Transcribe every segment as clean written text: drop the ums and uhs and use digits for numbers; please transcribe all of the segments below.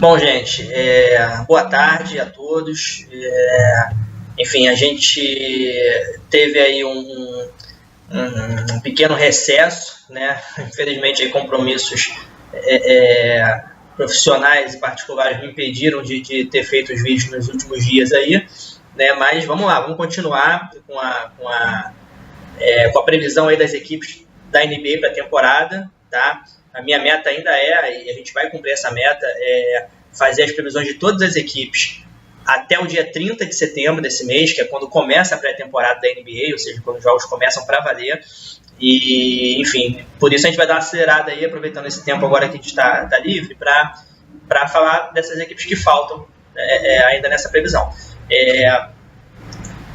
Bom, gente, boa tarde a todos. Enfim, a gente teve aí um pequeno recesso, né? Infelizmente, aí, compromissos profissionais e particulares me impediram de ter feito os vídeos nos últimos dias aí, né? Mas vamos lá, vamos continuar com a previsão aí das equipes da NBA para a temporada, tá? A minha meta ainda e a gente vai cumprir essa meta, fazer as previsões de todas as equipes até o dia 30 de setembro desse mês, que é quando começa a pré-temporada da NBA, ou seja, quando os jogos começam para valer. E, enfim, por isso a gente vai dar uma acelerada aí, aproveitando esse tempo agora que a gente está livre, para falar dessas equipes que faltam ainda nessa previsão.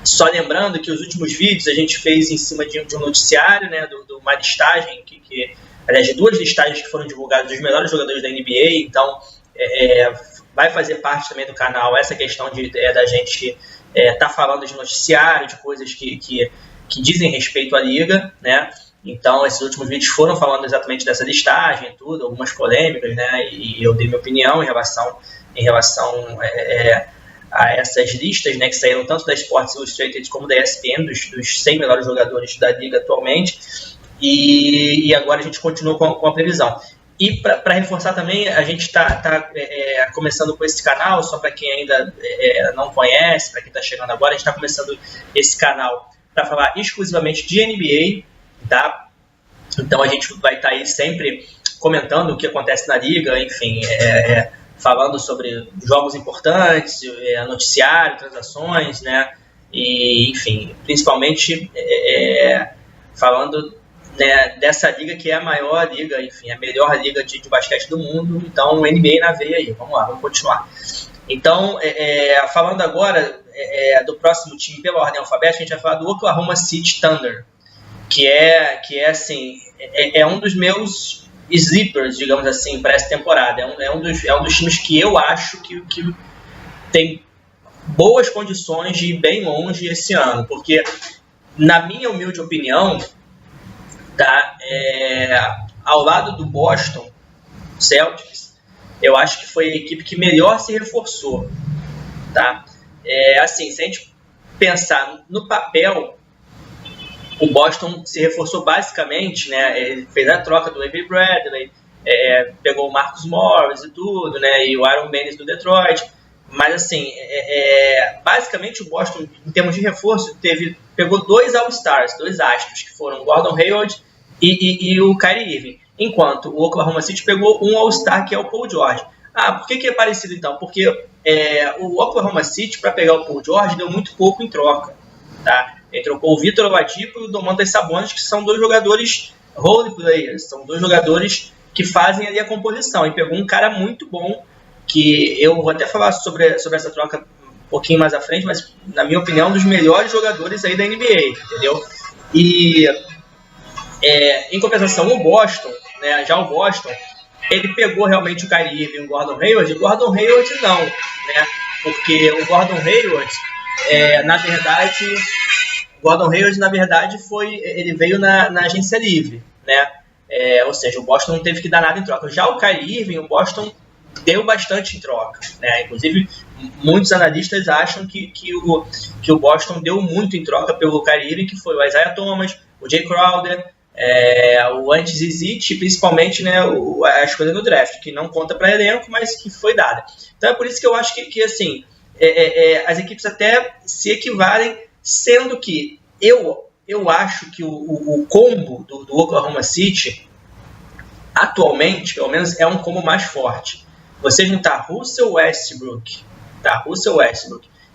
Só lembrando que os últimos vídeos a gente fez em cima de um noticiário, né, de uma listagem, aliás, de duas listagens que foram divulgadas dos melhores jogadores da NBA, então vai fazer parte também do canal essa questão da gente tá falando de noticiário, de coisas que dizem respeito à liga, né? Então, esses últimos vídeos foram falando exatamente dessa listagem, tudo, algumas polêmicas, né? E eu dei minha opinião em relação a essas listas, né, que saíram tanto da Sports Illustrated como da ESPN, dos 100 melhores jogadores da liga atualmente, e agora a gente continua com a previsão. E para reforçar também, a gente está começando com esse canal, só para quem ainda não conhece, para quem está chegando agora, a gente está começando esse canal para falar exclusivamente de NBA, tá? Então a gente vai estar aí sempre comentando o que acontece na liga, enfim, falando sobre jogos importantes, noticiário, transações, né? E, enfim, principalmente falando, né, dessa liga que é a maior liga, enfim, a melhor liga de basquete do mundo. Então, o NBA na veia aí. Vamos lá, vamos continuar. Então, falando agora do próximo time pela ordem alfabética, a gente vai falar do Oklahoma City Thunder, que assim, um dos meus sleepers, digamos assim, para essa temporada. É um dos times que eu acho que tem boas condições de ir bem longe esse ano, porque, na minha humilde opinião, tá, ao lado do Boston Celtics, eu acho que foi a equipe que melhor se reforçou, tá? Assim, se a gente pensar no papel, o Boston se reforçou basicamente, né? Ele fez a troca do Avery Bradley, pegou o Marcus Morris e tudo, né? E o Aaron Baines do Detroit. Mas, assim, basicamente o Boston, em termos de reforço, pegou dois All-Stars, dois astros, que foram o Gordon Hayward e o Kyrie Irving. Enquanto o Oklahoma City pegou um All-Star, que é o Paul George. Por que é parecido, então? Porque o Oklahoma City, para pegar o Paul George, deu muito pouco em troca, tá? Ele trocou o Victor Oladipo e o Domantas Sabonis, que são dois jogadores role players, são dois jogadores que fazem ali a composição. E pegou um cara muito bom, que eu vou até falar sobre essa troca um pouquinho mais à frente, mas, na minha opinião, um dos melhores jogadores aí da NBA, entendeu? E, em compensação, o Boston, né, já o Boston, ele pegou realmente o Kyrie Irving e o Gordon Hayward. O Gordon Hayward não, né? Porque o Gordon Hayward, na verdade, ele veio na agência livre, né? Ou seja, o Boston não teve que dar nada em troca. Já o Kyrie Irving, o Boston deu bastante em troca, né? Inclusive, muitos analistas acham que o Boston deu muito em troca pelo Kyrie Irving, que foi o Isaiah Thomas, o Jay Crowder, o Ante Zizic, principalmente, né, a escolha no draft, que não conta para elenco, mas que foi dada. Então é por isso que eu acho que assim, as equipes até se equivalem, sendo que eu acho que o combo do Oklahoma City, atualmente, pelo menos, é um combo mais forte. Você juntar Russell Westbrook,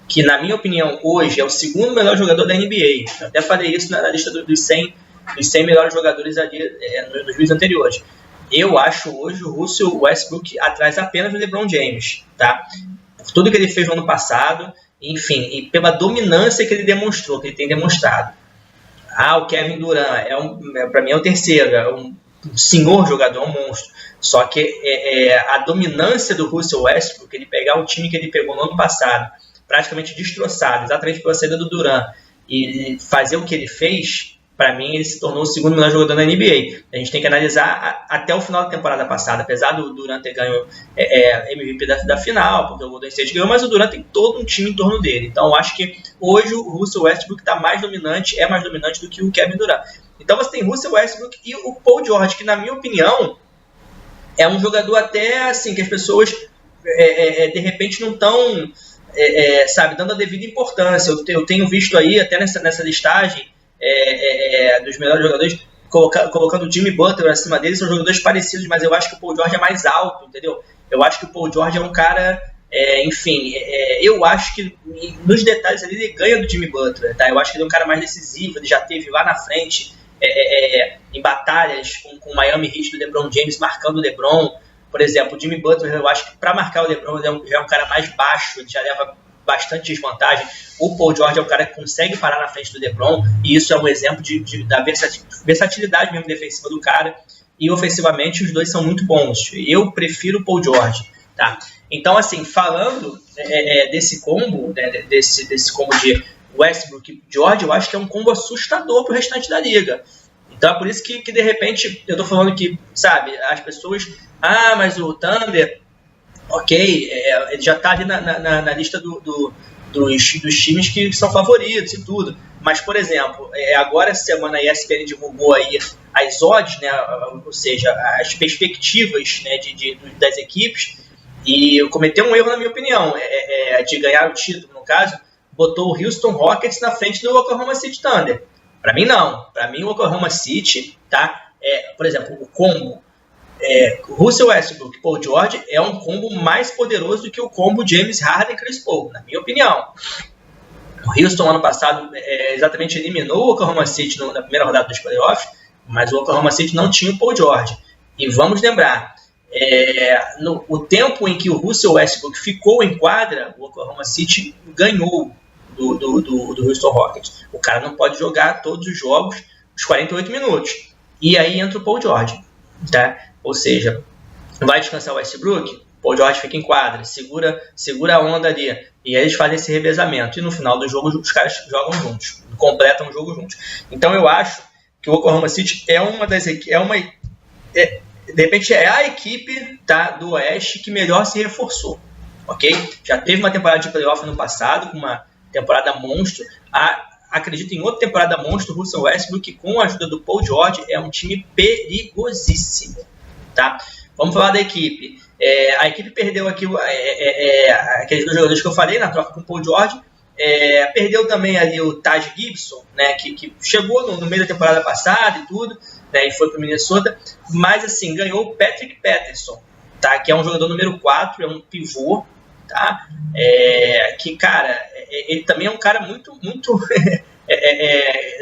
que, na minha opinião, hoje é o segundo melhor jogador da NBA. Eu até falei isso na lista dos 100 melhores jogadores ali, nos vídeos anteriores. Eu acho hoje o Russell Westbrook atrás apenas do LeBron James, tá? Por tudo que ele fez no ano passado, enfim, e pela dominância que ele demonstrou, que ele tem demonstrado. O Kevin Durant, para mim é o terceiro, é um senhor jogador, um monstro. Só que a dominância do Russell Westbrook, ele pegar o time que ele pegou no ano passado, praticamente destroçado, exatamente pela saída do Durant, e fazer o que ele fez, para mim ele se tornou o segundo melhor jogador da NBA. A gente tem que analisar até o final da temporada passada, apesar do Durant ter ganho MVP da final, porque o Golden State ganhou, mas o Durant tem todo um time em torno dele. Então eu acho que hoje o Russell Westbrook está mais dominante do que o Kevin Durant. Então você tem Russell Westbrook e o Paul George, que na minha opinião é um jogador até assim, que as pessoas de repente não estão dando a devida importância. Eu tenho visto aí, até nessa listagem dos melhores jogadores, colocando o Jimmy Butler acima deles. São jogadores parecidos, mas eu acho que o Paul George é mais alto, entendeu? Eu acho que o Paul George é um cara, eu acho que nos detalhes ali ele ganha do Jimmy Butler, tá? Eu acho que ele é um cara mais decisivo, ele já teve lá na frente em batalhas com o Miami Heat do LeBron James, marcando o LeBron. Por exemplo, o Jimmy Butler, eu acho que para marcar o LeBron ele já é um cara mais baixo, ele já leva bastante desvantagem. O Paul George é um cara que consegue parar na frente do LeBron, e isso é um exemplo da versatilidade mesmo defensiva do cara, e ofensivamente os dois são muito bons. Eu prefiro o Paul George, tá? Então, assim, falando desse combo, desse combo de Westbrook e George, eu acho que é um combo assustador pro restante da liga. Então é por isso que de repente, eu tô falando que, sabe, as pessoas, mas o Thunder, ok, ele já tá ali na lista dos times que são favoritos e tudo. Mas, por exemplo, agora essa semana a ESPN divulgou aí as odds, né, ou seja, as perspectivas, né, das equipes, e cometeu um erro, na minha opinião, de ganhar o título, no caso, botou o Houston Rockets na frente do Oklahoma City Thunder. Para mim, não. Para mim, o Oklahoma City, tá? Por exemplo, o combo Russell Westbrook e Paul George é um combo mais poderoso do que o combo James Harden e Chris Paul, na minha opinião. O Houston, ano passado, exatamente eliminou o Oklahoma City na primeira rodada dos playoffs, mas o Oklahoma City não tinha o Paul George. E vamos lembrar, o tempo em que o Russell Westbrook ficou em quadra, o Oklahoma City ganhou do Houston Rockets. O cara não pode jogar todos os jogos os 48 minutos. E aí entra o Paul George, tá? Ou seja, vai descansar o Westbrook, Paul George fica em quadra, segura a onda ali, e aí eles fazem esse revezamento, e no final do jogo os caras jogam juntos, completam o jogo juntos. Então eu acho que o Oklahoma City de repente é a equipe, tá, do Oeste que melhor se reforçou, ok? Já teve uma temporada de playoff no passado, com uma temporada monstro. Acredito em outra temporada monstro. Russell Westbrook, com a ajuda do Paul George, é um time perigosíssimo, tá? Vamos falar da equipe. A equipe perdeu aqui aqueles dois jogadores que eu falei na troca com o Paul George. Perdeu também ali o Taj Gibson, né, que chegou no meio da temporada passada e tudo, né, e foi para o Minnesota, mas assim, ganhou o Patrick Patterson, tá, que é um jogador número 4, é um pivô, tá, que, cara, ele também é um cara muito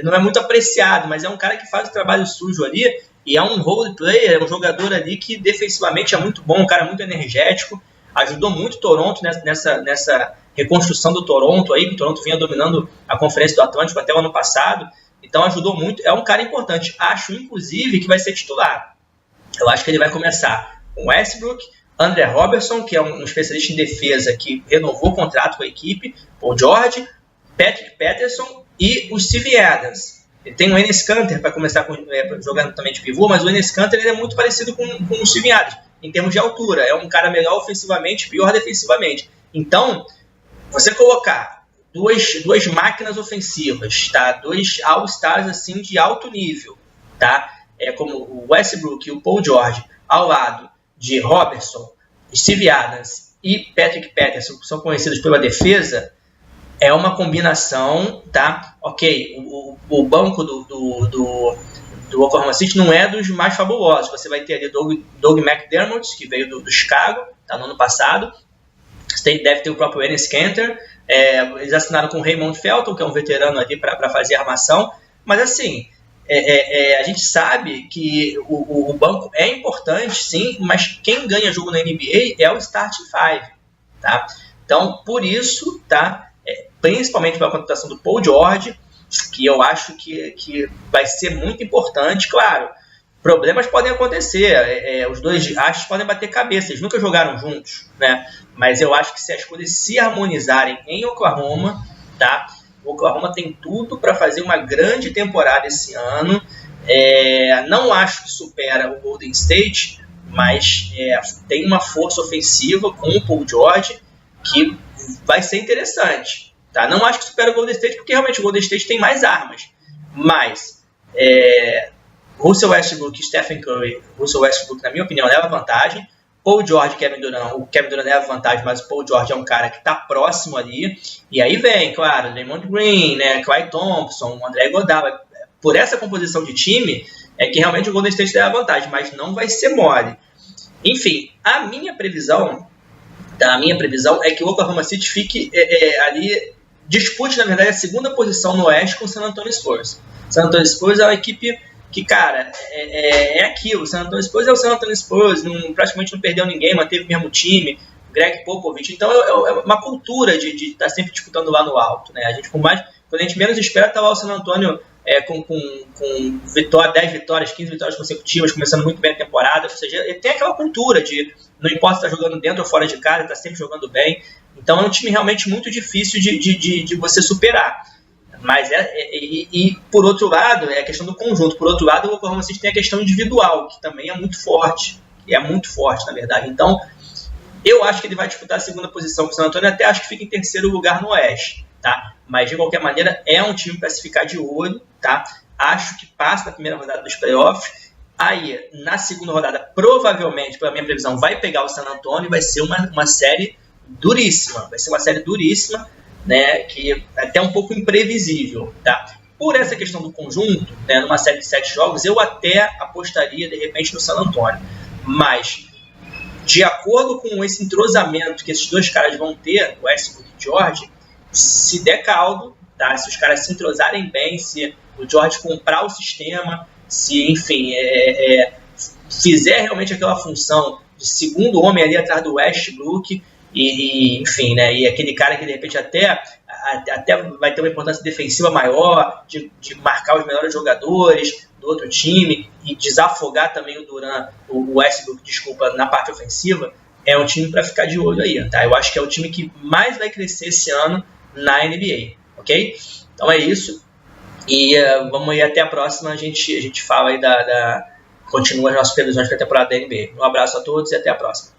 não é muito apreciado, mas é um cara que faz o trabalho sujo ali, e é um role player, é um jogador ali que defensivamente é muito bom, um cara muito energético, ajudou muito o Toronto nessa reconstrução do Toronto aí, que o Toronto vinha dominando a Conferência do Atlântico até o ano passado, então ajudou muito, é um cara importante. Acho, inclusive, que vai ser titular. Eu acho que ele vai começar com Westbrook, André Robertson, que é um especialista em defesa que renovou o contrato com a equipe, Paul George, Patrick Patterson e o Steven Adams. Ele tem o Enes Kanter para começar jogando também de pivô, mas o Enes Kanter ele é muito parecido com o Steven Adams, em termos de altura. É um cara melhor ofensivamente, pior defensivamente. Então, você colocar duas máquinas ofensivas, tá? Dois All-Stars assim, de alto nível, tá? Como o Westbrook e o Paul George, ao lado de Robertson, Steve Adams e Patrick Patterson, que são conhecidos pela defesa, é uma combinação, tá? Ok, o banco do Oklahoma City não é dos mais fabulosos. Você vai ter ali Doug McDermott, que veio do Chicago, tá, no ano passado. Você deve ter o próprio Enes Kanter. Eles assinaram com o Raymond Felton, que é um veterano ali para fazer armação. Mas assim, a gente sabe que o banco é importante, sim, mas quem ganha jogo na NBA é o starting five, tá? Então, por isso, tá? Principalmente pela contratação do Paul George, que eu acho que vai ser muito importante. Claro, problemas podem acontecer, os dois astros podem bater cabeça, eles nunca jogaram juntos, né? Mas eu acho que se as coisas se harmonizarem em Oklahoma, tá? O O Oklahoma tem tudo para fazer uma grande temporada esse ano. Não acho que supera o Golden State, mas tem uma força ofensiva com o Paul George que vai ser interessante. Tá? Não acho que supera o Golden State, porque realmente o Golden State tem mais armas. Mas Russell Westbrook e Stephen Curry, Russell Westbrook, na minha opinião, leva vantagem. Paul George e Kevin Durant, o Kevin Durant leva vantagem, mas o Paul George é um cara que está próximo ali. E aí vem, claro, Draymond Green, né, Klay Thompson, André Godala. Por essa composição de time, é que realmente o Golden State leva vantagem, mas não vai ser mole. Enfim, a minha previsão é que o Oklahoma City fique ali, dispute, na verdade, a segunda posição no Oeste com o San Antonio Spurs. San Antonio Spurs é uma equipe que, cara, é aquilo. O San Antonio Spurs é o San Antonio Spurs, praticamente não perdeu ninguém, manteve o mesmo time, Greg Popovich. Então é uma cultura de estar sempre disputando lá no alto, né? Quando a gente menos espera, tá lá o San Antonio com 10 vitórias, 15 vitórias consecutivas, começando muito bem a temporada. Ou seja, ele tem aquela cultura de não importa se está jogando dentro ou fora de casa, está sempre jogando bem. Então é um time realmente muito difícil de você superar. Mas por outro lado, é a questão do conjunto. Por outro lado, o Oklahoma City tem a questão individual, que também é muito forte. Na verdade. Então, eu acho que ele vai disputar a segunda posição com o San Antonio, até acho que fica em terceiro lugar no Oeste. Tá? Mas, de qualquer maneira, é um time para se ficar de olho. Tá? Acho que passa na primeira rodada dos playoffs. Aí, na segunda rodada, provavelmente, pela minha previsão, vai pegar o San Antonio e vai ser uma série duríssima. Né, que é até um pouco imprevisível, tá? Por essa questão do conjunto, né, numa série de 7 jogos, eu até apostaria, de repente, no San Antonio. Mas, de acordo com esse entrosamento que esses dois caras vão ter, o Westbrook e o George, se der caldo, tá? Se os caras se entrosarem bem, se o George comprar o sistema, se, enfim, fizer realmente aquela função de segundo homem ali atrás do Westbrook, enfim, né? E aquele cara que de repente até vai ter uma importância defensiva maior, de marcar os melhores jogadores do outro time e desafogar também o Westbrook, na parte ofensiva, é um time para ficar de olho aí, tá? Eu acho que é o time que mais vai crescer esse ano na NBA, ok? Então é isso. E vamos aí até a próxima. A gente fala aí continua as nossas previsões para a temporada da NBA. Um abraço a todos e até a próxima.